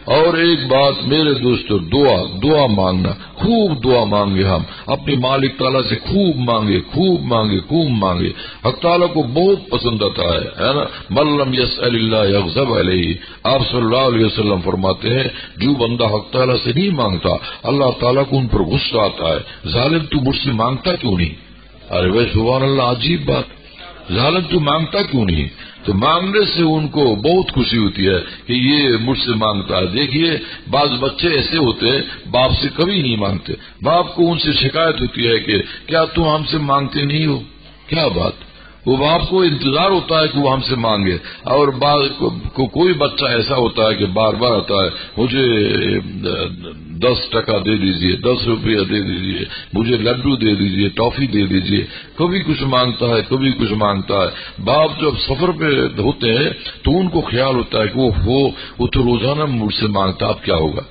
اور ایک بات میرے دوستو، دعا مانگنا، خوب دعا مانگے، ہم اپنے مالک تعالیٰ سے خوب مانگے، خوب مانگے. حق تعالیٰ کو بہت پسند آتا ہے نا. من لم یسأل اللہ یغضب علیہ. آپ صلی اللہ علیہ وسلم فرماتے ہیں جو بندہ حق تعالیٰ سے نہیں مانگتا اللہ تعالیٰ کو ان پر غصہ آتا ہے. ظالم تو مجھ سے مانگتا کیوں نہیں؟ ارے بھائی سبحان اللہ، عجیب بات، ظالم تو مانگتا کیوں نہیں؟ تو مانگنے سے ان کو بہت خوشی ہوتی ہے کہ یہ مجھ سے مانگتا ہے. دیکھیے بعض بچے ایسے ہوتے ہیں باپ سے کبھی نہیں مانگتے، باپ کو ان سے شکایت ہوتی ہے کہ کیا تم ہم سے مانگتے نہیں ہو؟ کیا بات، وہ باپ کو انتظار ہوتا ہے کہ وہ ہم سے مانگے. اور کوئی بچہ ایسا ہوتا ہے کہ بار بار آتا ہے مجھے 10 ٹکا دے دیجئے، 10 روپیہ دے دیجئے، مجھے لڈو دے دیجئے، ٹافی دے دیجئے. کبھی کچھ مانگتا ہے، کبھی کچھ مانگتا ہے. باپ جب سفر پہ ہوتے ہیں تو ان کو خیال ہوتا ہے کہ وہ تو روزانہ مجھ سے مانگتا، اب کیا ہوگا.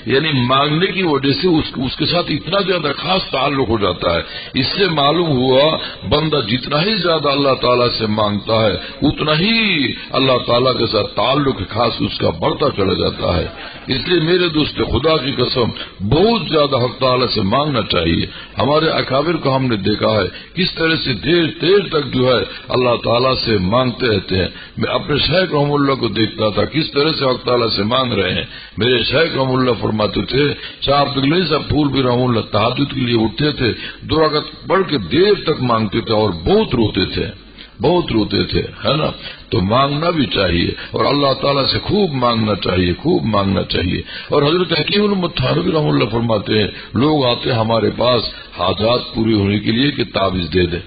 یعنی مانگنے کی وجہ سے اس کے ساتھ اتنا زیادہ خاص تعلق ہو جاتا ہے. اس سے معلوم ہوا بندہ جتنا ہی زیادہ اللہ تعالیٰ سے مانگتا ہے اتنا ہی اللہ تعالیٰ کے ساتھ تعلق خاص اس کا بڑھتا چلا جاتا ہے. اس لیے میرے دوست خدا کی قسم بہت زیادہ حق تعالیٰ سے مانگنا چاہیے. ہمارے اکابر کو ہم نے دیکھا ہے کس طرح سے دیر تک جو ہے اللہ تعالیٰ سے مانگتے رہتے ہیں. میں اپنے شیخ رحم اللہ کو دیکھتا تھا کس طرح سے حق تعالیٰ سے مانگ رہے ہیں. میرے شیخ رحم اللہ فرماتے تھے شاہ عبداللہ صاحب پھول بھی رحم اللہ تہجد کے لیے اٹھتے تھے، 2 رکعت پڑھ کے دیر تک مانگتے تھے اور بہت روتے تھے ہے نا. تو مانگنا بھی چاہیے اور اللہ تعالیٰ سے خوب مانگنا چاہیے. اور حضرت حکیم الامت تھانوی رحم اللہ فرماتے ہیں لوگ آتے ہمارے پاس حاجات پوری ہونے کے لیے کہ تعویذ دے دے.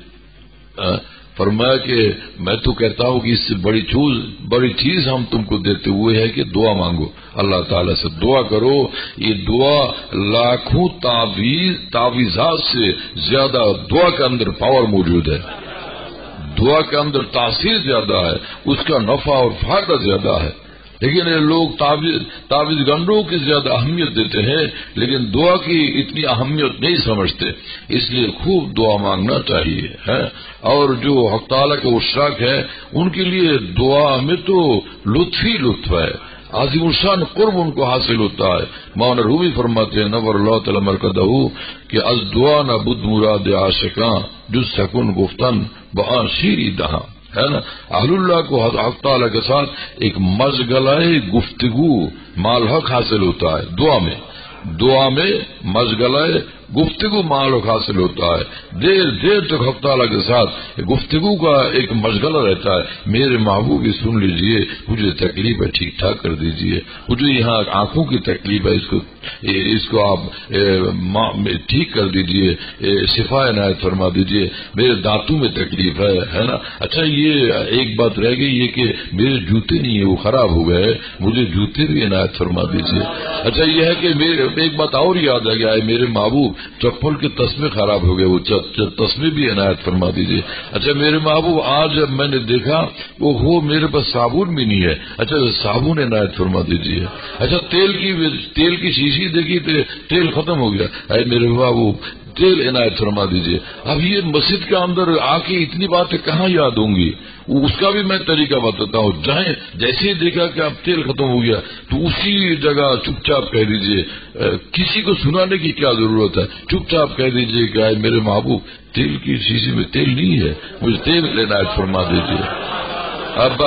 فرمایا کہ میں تو کہتا ہوں کہ اس سے بڑی چیز ہم تم کو دیتے ہوئے ہے کہ دعا مانگو، اللہ تعالیٰ سے دعا کرو. یہ دعا لاکھوں تعویذات سے زیادہ دعا کے اندر پاور موجود ہے، دعا کے اندر تاثیر زیادہ ہے، اس کا نفع اور فائدہ زیادہ ہے. لیکن یہ لوگ تعویذ گنڈوں کی زیادہ اہمیت دیتے ہیں لیکن دعا کی اتنی اہمیت نہیں سمجھتے. اس لیے خوب دعا مانگنا چاہیے ہے. اور جو حق تعالیٰ کے اشراق ہے ان کے لیے دعا میں تو لطف ہی لطف ہے، عظیم الشان قرب ان کو حاصل ہوتا ہے. مولانا رومی فرماتے ہیں نور اللہ تعالی مرکزہ کہ از دعا نہ بدھ مراد عاشقاں جز سکون گفتن بآن شیری دہاں ہے نا. اہل اللہ کو حق تعالیٰ کے ساتھ ایک مشغلہ گفتگو مالحق حاصل ہوتا ہے. دعا میں مشغلہ گفتگو مالحق حاصل ہوتا ہے. دیر تک حق تعالیٰ کے ساتھ گفتگو کا ایک مشغلہ رہتا ہے. میرے محبوب سن لیجئے، مجھے تکلیف ہے ٹھیک ٹھاک کر دیجئے، مجھے یہاں آنکھوں کی تکلیف ہے اس کو آپ ٹھیک کر دیجئے، شفا عنایت فرما دیجئے. میرے دانتوں میں تکلیف ہے نا. اچھا یہ ایک بات رہ گئی یہ کہ میرے جوتے نہیں ہیں وہ خراب ہو گئے، مجھے جوتے بھی عنایت فرما دیجئے. اچھا یہ ہے کہ ایک بات اور یاد آ گیا ہے، میرے محبوب چپل کے تسمے خراب ہو گئے، وہ تسمے بھی عنایت فرما دیجئے. اچھا میرے محبوب آج جب میں نے دیکھا وہ میرے پاس صابن بھی نہیں ہے، اچھا صابن عنایت فرما دیجئے. اچھا تیل کی شیشی دیکھی تیل ختم ہو گیا، اے میرے محبوب تیل عنایت فرما دیجئے. اب یہ مسجد کے اندر آ کے اتنی باتیں کہاں یاد ہوں گی، اس کا بھی میں طریقہ بتاتا ہوں. جیسے ہی دیکھا کہ اب تیل ختم ہو گیا تو اسی جگہ چپ چاپ کہہ دیجئے، کسی کو سنانے کی کیا ضرورت ہے، چپ چاپ کہہ دیجئے کہ اے میرے محبوب تیل کی شیشی میں تیل نہیں ہے، مجھے تیل عنایت فرما دیجئے. اب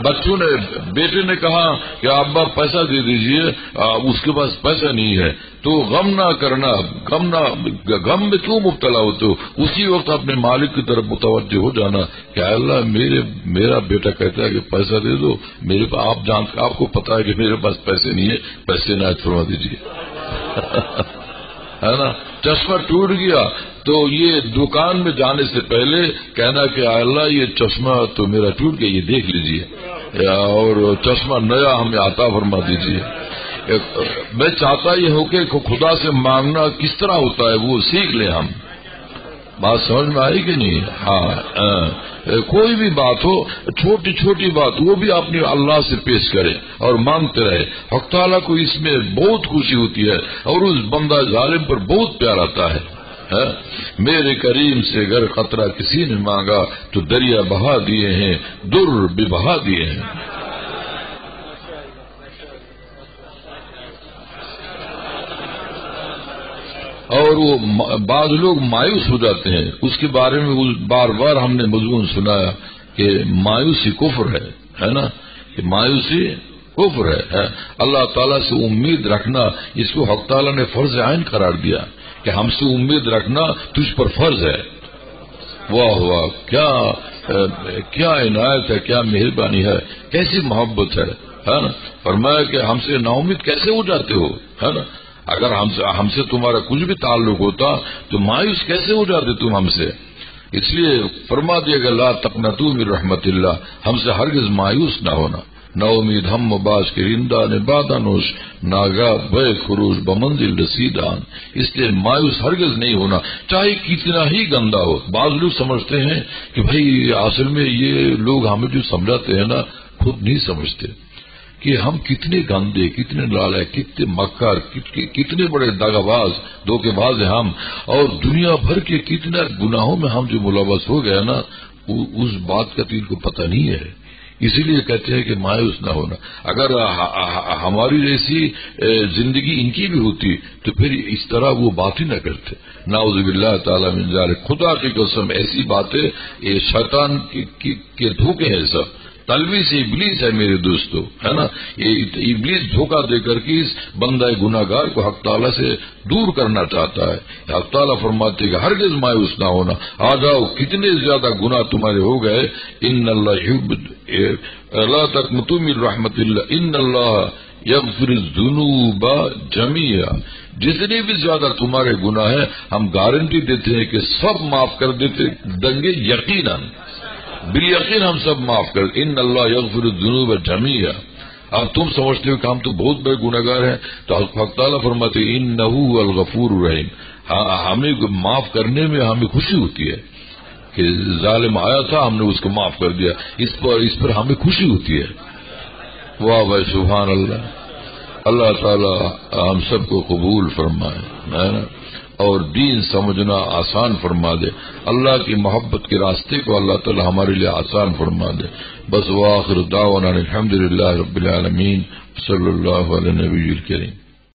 بچوں نے بیٹے نے کہا کہ ابا پیسہ دے دیجئے، اس کے پاس پیسہ نہیں ہے. تو غم نہ کرنا، غم میں کیوں مبتلا ہوتے ہو، اسی وقت اپنے مالک کی طرف متوجہ ہو جانا کہ اللہ میرا بیٹا کہتا ہے کہ پیسہ دے دو، میرے پاس آپ کو پتا ہے کہ میرے پاس پیسے نہیں ہے، پیسے عنایت فرما دیجیے. ہے نا. چشمہ ٹوٹ گیا تو یہ دکان میں جانے سے پہلے کہنا کہ اللہ یہ چشمہ تو میرا ٹوٹ گیا، یہ دیکھ لیجئے اور چشمہ نیا ہمیں عطا فرما دیجیے. میں چاہتا یہ ہوں کہ خدا سے مانگنا کس طرح ہوتا ہے وہ سیکھ لیں ہم. بات سمجھ میں آئی کہ نہیں؟ ہاں کوئی بھی بات ہو، چھوٹی چھوٹی بات وہ بھی اپنی اللہ سے پیش کرے اور مانگتے رہے. حق تعالیٰ کو اس میں بہت خوشی ہوتی ہے اور اس بندہ ظالم پر بہت پیار آتا ہے. میرے کریم سے گر خطرہ کسی نے مانگا تو دریا بہا دیے ہیں، در بھی بہا دیے ہیں. اور وہ بعض لوگ مایوس ہو جاتے ہیں، اس کے بارے میں بار بار ہم نے مضمون سنایا کہ مایوسی کفر ہے نا، کہ مایوسی کفر ہے۔ اللہ تعالیٰ سے امید رکھنا، اس کو حق تعالیٰ نے فرض عین قرار دیا کہ ہم سے امید رکھنا تجھ پر فرض ہے۔ واہ واہ، کیا عنایت ہے، کیا مہربانی ہے، کیسی محبت ہے نا۔ فرمایا کہ ہم سے نا امید کیسے ہو جاتے ہو، ہے نا۔ اگر ہم سے تمہارا کچھ بھی تعلق ہوتا تو مایوس کیسے ہو جاتے تم ہم سے۔ اس لیے فرما دیا گا لا تقنطوا من رحمت اللہ، ہم سے ہرگز مایوس نہ ہونا۔ نا امید ہم مباش کے رندہ نے بادانوش ناگا بے خروش بمنزل رسیدان، اس لیے مایوس ہرگز نہیں ہونا چاہے کتنا ہی گندا ہو۔ بعض لوگ سمجھتے ہیں کہ بھئی اصل میں یہ لوگ ہمیں جو سمجھاتے ہیں نا خود نہیں سمجھتے کہ ہم کتنے گندے، کتنے لالے، کتنے مکار، کتنے بڑے داغا باز، دھوکے باز ہیں ہم، اور دنیا بھر کے کتنے گناہوں میں ہم جو ملوث ہو گئے نا، اس بات کا تو ان کو پتہ نہیں ہے۔ اسی لیے کہتے ہیں کہ مایوس نہ ہونا۔ اگر ہماری جیسی زندگی ان کی بھی ہوتی تو پھر اس طرح وہ بات ہی نہ کرتے۔ نعوذ باللہ تعالی من ذالک، خدا کی قسم ایسی باتیں یہ شیطان کے دھوکے ہیں، سب تلویس ابلیس ہے میرے دوستو، ہے نا۔ یہ ابلیس دھوکہ دے کر کے اس بندہ گناہ گار کو حق تعالیٰ سے دور کرنا چاہتا ہے۔ حق تعالیٰ فرماتے کہ ہرگز مایوس نہ ہونا، آ جاؤ کتنے زیادہ گناہ تمہارے ہو گئے، ان اللہ یحب لا تقنطوا من رحمت اللہ ان اللہ یغفر الذنوب جميعا، جتنے بھی زیادہ تمہارے گناہ ہیں ہم گارنٹی دیتے ہیں کہ سب معاف کر دیتے دنگے، یقیناً بالیقین ہم سب معاف کر، ان اللہ یغفر الذنوب جميعا۔ اب تم سمجھتے ہو کہ ہم تو بہت بڑے گناہ گار ہیں، تو حق تعالیٰ فرماتے انہ هو الغفور الرحیم، ہمیں معاف کرنے میں ہمیں خوشی ہوتی ہے کہ ظالم آیا تھا ہم نے اس کو معاف کر دیا، اس پر ہمیں خوشی ہوتی ہے۔ واہ بھائی سبحان اللہ۔ اللہ تعالی ہم سب کو قبول فرمائے اور دین سمجھنا آسان فرما دے، اللہ کی محبت کے راستے کو اللہ تعالی ہمارے لیے آسان فرما دے۔ بس وآخر دعوانا الحمدللہ رب العالمین، صلی اللہ علیہ نبی الکریم۔